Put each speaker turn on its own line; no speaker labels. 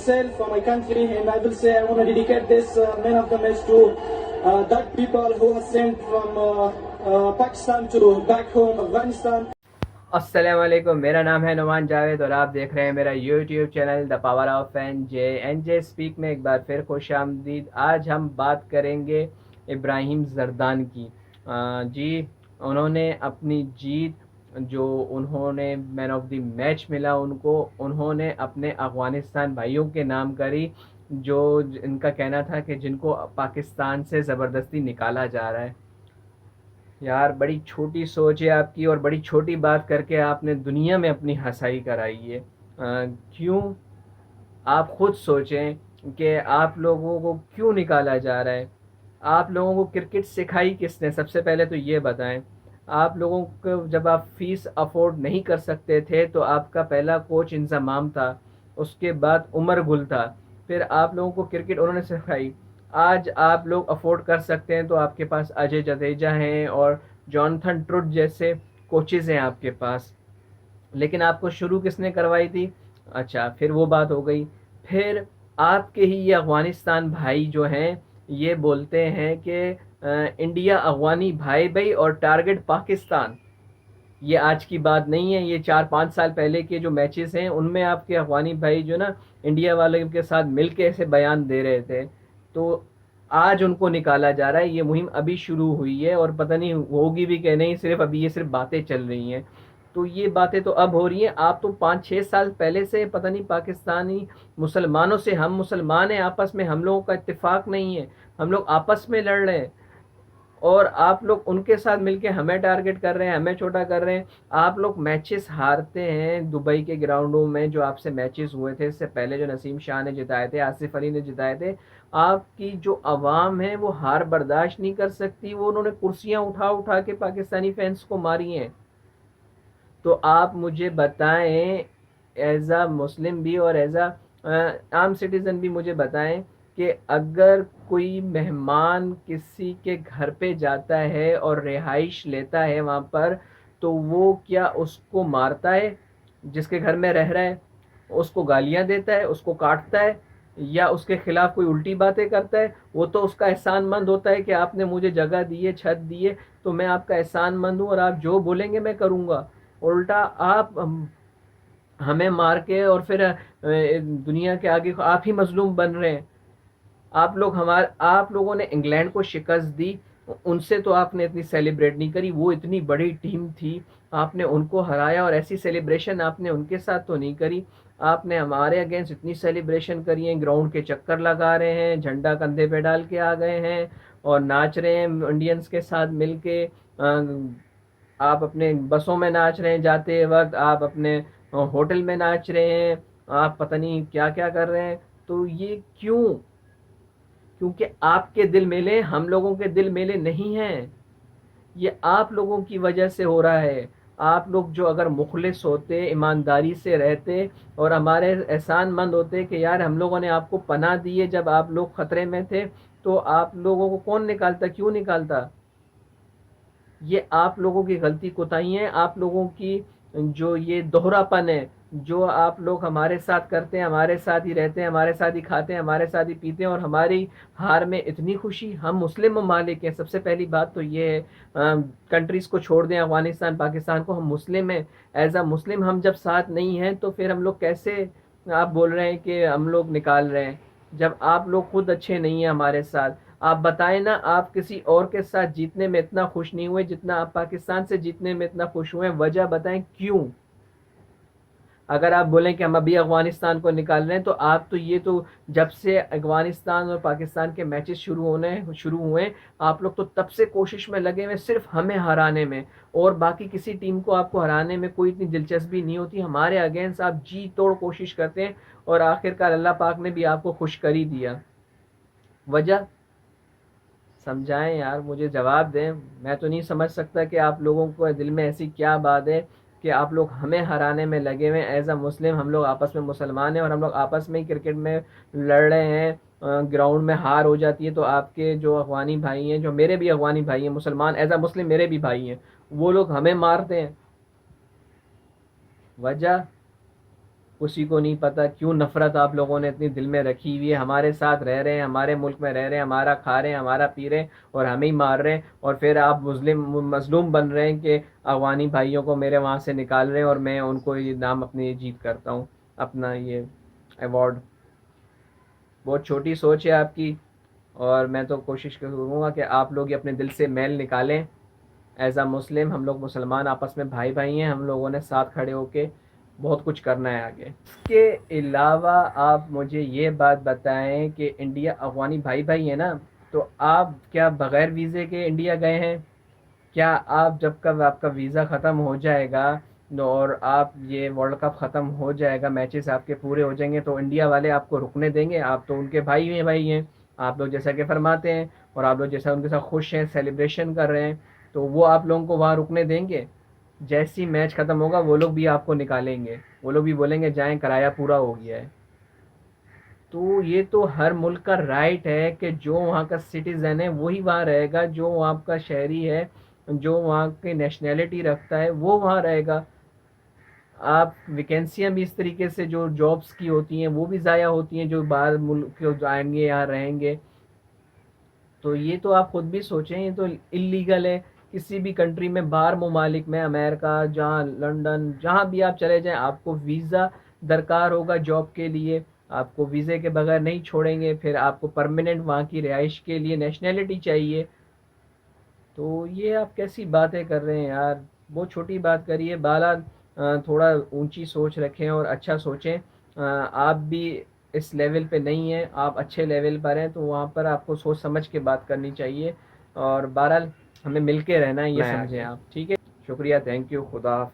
myself, for my country, and I will say I want to dedicate this man of the match to that people who are sent from Pakistan to back home, Afghanistan.
السلام علیکم، میرا نام ہے نعمان جاوید اور آپ دیکھ رہے ہیں میرا YouTube channel the power of N J speak میں ایک بار پھر خوش آمدید۔ آج ہم بات کریں گے ابراہیم زردان کی۔ جی انہوں نے اپنی جیت جو انہوں نے مین آف دی میچ ملا انہوں نے اپنے افغانستان بھائیوں کے نام کری، جو ان کا کہنا تھا کہ جن کو پاکستان سے زبردستی نکالا جا رہا ہے۔ یار بڑی چھوٹی سوچ ہے آپ کی، اور بڑی چھوٹی بات کر کے آپ نے دنیا میں اپنی ہنسائی کرائی ہے۔ کیوں؟ آپ خود سوچیں کہ آپ لوگوں کو کیوں نکالا جا رہا ہے۔ آپ لوگوں کو کرکٹ سکھائی کس نے؟ سب سے پہلے تو یہ بتائیں۔ آپ لوگوں کو جب آپ فیس افورڈ نہیں کر سکتے تھے تو آپ کا پہلا کوچ انضمام تھا، اس کے بعد عمر گل تھا، پھر آپ لوگوں کو کرکٹ انہوں نے سکھائی۔ آج آپ لوگ افورڈ کر سکتے ہیں تو آپ کے پاس اجے جدیجا ہیں اور جونتھن ٹروٹ جیسے کوچز ہیں آپ کے پاس، لیکن آپ کو شروع کس نے کروائی تھی؟ اچھا پھر وہ بات ہو گئی۔ پھر آپ کے ہی یہ افغانستان بھائی جو ہیں یہ بولتے ہیں کہ انڈیا افغانی بھائی اور ٹارگٹ پاکستان۔ یہ آج کی بات نہیں ہے، یہ 4-5 سال پہلے کے جو میچز ہیں ان میں آپ کے افغانی بھائی جو نا انڈیا والوں کے ساتھ مل کے ایسے بیان دے رہے تھے۔ تو آج ان کو نکالا جا رہا ہے۔ یہ مہم ابھی شروع ہوئی ہے اور پتہ نہیں ہوگی بھی کہ نہیں، صرف ابھی یہ صرف باتیں چل رہی ہیں۔ تو یہ باتیں تو اب ہو رہی ہیں، آپ تو 5-6 سال پہلے سے پتہ نہیں پاکستانی مسلمانوں سے، ہم مسلمان ہیں آپس میں، ہم لوگوں کا اتفاق نہیں ہے، ہم لوگ آپس میں لڑ رہے ہیں، اور آپ لوگ ان کے ساتھ مل کے ہمیں ٹارگٹ کر رہے ہیں، ہمیں چھوٹا کر رہے ہیں۔ آپ لوگ میچز ہارتے ہیں دبئی کے گراؤنڈوں میں، جو آپ سے میچز ہوئے تھے اس سے پہلے، جو نسیم شاہ نے جتائے تھے، آصف علی نے جتائے تھے۔ آپ کی جو عوام ہے وہ ہار برداشت نہیں کر سکتی، وہ انہوں نے کرسیاں اٹھا کے پاکستانی فینس کو ماری ہیں۔ تو آپ مجھے بتائیں ایز اے مسلم بھی اور ایز اے عام سٹیزن بھی مجھے بتائیں کہ اگر کوئی مہمان کسی کے گھر پہ جاتا ہے اور رہائش لیتا ہے وہاں پر، تو وہ کیا اس کو مارتا ہے جس کے گھر میں رہ رہا ہے؟ اس کو گالیاں دیتا ہے، اس کو کاٹتا ہے، یا اس کے خلاف کوئی الٹی باتیں کرتا ہے؟ وہ تو اس کا احسان مند ہوتا ہے کہ آپ نے مجھے جگہ دی ہے، چھت دی ہے، تو میں آپ کا احسان مند ہوں اور آپ جو بولیں گے میں کروں گا۔ الٹا آپ ہمیں مار کے اور پھر دنیا کے آگے آپ ہی مظلوم بن رہے ہیں۔ آپ لوگوں نے انگلینڈ کو شکست دی، ان سے تو آپ نے اتنی سیلیبریٹ نہیں کری، وہ اتنی بڑی ٹیم تھی، آپ نے ان کو ہرایا اور ایسی سیلیبریشن آپ نے ان کے ساتھ تو نہیں کری۔ آپ نے ہمارے اگینسٹ اتنی سیلیبریشن کری ہیں، گراؤنڈ کے چکر لگا رہے ہیں، جھنڈا کندھے پہ ڈال کے آ گئے ہیں اور ناچ رہے ہیں انڈینس کے ساتھ مل کے۔ آپ اپنے بسوں میں ناچ رہے ہیں، جاتے وقت آپ اپنے ہوٹل میں ناچ رہے ہیں، آپ پتہ نہیں کیا کیا کر رہے ہیں۔ تو یہ کیوں؟ کیونکہ آپ کے دل میلے ہم لوگوں کے دل میلے نہیں ہیں، یہ آپ لوگوں کی وجہ سے ہو رہا ہے۔ آپ لوگ جو اگر مخلص ہوتے، ایمانداری سے رہتے اور ہمارے احسان مند ہوتے کہ یار ہم لوگوں نے آپ کو پناہ دی ہے جب آپ لوگ خطرے میں تھے، تو آپ لوگوں کو کون نکالتا؟ کیوں نکالتا؟ یہ آپ لوگوں کی غلطی کوتاہی ہیں، آپ لوگوں کی جو یہ دوہرا پن ہے، جو آپ لوگ ہمارے ساتھ کرتے ہیں، ہمارے ساتھ ہی رہتے ہیں، ہمارے ساتھ ہی کھاتے ہیں، ہمارے ساتھ ہی پیتے ہیں، اور ہماری ہار میں اتنی خوشی۔ ہم مسلم ممالک ہیں، سب سے پہلی بات تو یہ ہے، کنٹریز کو چھوڑ دیں، افغانستان پاکستان کو، ہم مسلم ہیں۔ ایز اے مسلم ہم جب ساتھ نہیں ہیں تو پھر ہم لوگ کیسے آپ بول رہے ہیں کہ ہم لوگ نکال رہے ہیں، جب آپ لوگ خود اچھے نہیں ہیں ہمارے ساتھ؟ آپ بتائیں نا، آپ کسی اور کے ساتھ جیتنے میں اتنا خوش نہیں ہوئے جتنا آپ پاکستان سے جیتنے میں اتنا خوش ہوئے ہیں، وجہ بتائیں کیوں؟ اگر آپ بولیں کہ ہم ابھی افغانستان کو نکال رہے ہیں، تو آپ تو یہ تو جب سے افغانستان اور پاکستان کے میچز شروع ہوئے آپ لوگ تو تب سے کوشش میں لگے ہوئے صرف ہمیں ہرانے میں، اور باقی کسی ٹیم کو آپ کو ہرانے میں کوئی اتنی دلچسپی نہیں ہوتی۔ ہمارے اگینسٹ آپ جی توڑ کوشش کرتے ہیں اور آخرکار اللہ پاک نے بھی آپ کو خوش کر ہی دیا۔ وجہ سمجھائیں یار، مجھے جواب دیں۔ میں تو نہیں سمجھ سکتا کہ آپ لوگوں کو دل میں ایسی کیا بات ہے کہ آپ لوگ ہمیں ہرانے میں لگے ہوئے ہیں۔ ایز اے مسلم ہم لوگ آپس میں مسلمان ہیں اور ہم لوگ آپس میں ہی کرکٹ میں لڑ رہے ہیں، گراؤنڈ میں ہار ہو جاتی ہے تو آپ کے جو افغانی بھائی ہیں، جو میرے بھی افغانی بھائی ہیں، مسلمان ایز اے مسلم میرے بھی بھائی ہیں، وہ لوگ ہمیں مارتے ہیں۔ وجہ کسی کو نہیں پتہ کیوں نفرت آپ لوگوں نے اتنی دل میں رکھی ہوئی ہے. ہمارے ساتھ رہ رہے ہیں, ہمارے ملک میں رہ رہے ہیں, ہمارا کھا رہے ہیں, ہمارا پی رہے ہیں, اور ہمیں ہی مار رہے ہیں, اور پھر آپ مظلوم بن رہے ہیں کہ افغانی بھائیوں کو میرے وہاں سے نکال رہے ہیں, اور میں ان کو یہ نام اپنے جیت کرتا ہوں, اپنا یہ ایوارڈ. بہت چھوٹی سوچ ہے آپ کی, اور میں تو کوشش کروں گا کہ آپ لوگ یہ اپنے دل سے میل نکالیں. ایز اے مسلم ہم لوگ مسلمان آپس میں بھائی بھائی ہیں, ہم لوگوں نے ساتھ کھڑے ہو کے بہت کچھ کرنا ہے آگے. اس کے علاوہ آپ مجھے یہ بات بتائیں کہ انڈیا افغانی بھائی بھائی ہیں نا, تو آپ کیا بغیر ویزے کے انڈیا گئے ہیں؟ کیا آپ جب کب آپ کا ویزا ختم ہو جائے گا اور آپ یہ ورلڈ کپ ختم ہو جائے گا, میچز آپ کے پورے ہو جائیں گے, تو انڈیا والے آپ کو رکنے دیں گے؟ آپ تو ان کے بھائی ہیں, آپ لوگ جیسا کہ فرماتے ہیں, اور آپ لوگ جیسا ان کے ساتھ خوش ہیں, سیلیبریشن کر رہے ہیں, تو وہ آپ لوگوں کو وہاں رکنے دیں گے؟ جیسی میچ ختم ہوگا وہ لوگ بھی آپ کو نکالیں گے, وہ لوگ بھی بولیں گے جائیں کرایہ پورا ہو گیا ہے. تو یہ تو ہر ملک کا رائٹ ہے کہ جو وہاں کا سٹیزن ہے وہی وہاں رہے گا, جو وہاں کا شہری ہے, جو وہاں کی نیشنلٹی رکھتا ہے وہ وہاں رہے گا. آپ ویکینسیاں بھی اس طریقے سے جو جابس کی ہوتی ہیں وہ بھی ضائع ہوتی ہیں, جو باہر ملک کے آئیں گے یہاں رہیں گے. تو یہ تو آپ خود بھی سوچیں, یہ تو اللیگل ہے. کسی بھی کنٹری میں, باہر ممالک میں, امریکہ, جہاں لنڈن, جہاں بھی آپ چلے جائیں, آپ کو ویزا درکار ہوگا جاب کے لیے. آپ کو ویزے کے بغیر نہیں چھوڑیں گے, پھر آپ کو پرماننٹ وہاں کی رہائش کے لیے نیشنلٹی چاہیے. تو یہ آپ کیسی باتیں کر رہے ہیں یار, بہت چھوٹی بات کریے. بالا تھوڑا اونچی سوچ رکھیں اور اچھا سوچیں. آپ بھی اس لیول پہ نہیں ہیں, آپ اچھے لیول پر ہیں, تو وہاں پر آپ کو سوچ سمجھ کے بات کرنی چاہیے. اور بہرحال ہمیں مل کے رہنا ہے, یہ سمجھیں آپ. ٹھیک ہے, شکریہ, تھینک یو, خدا حافظ.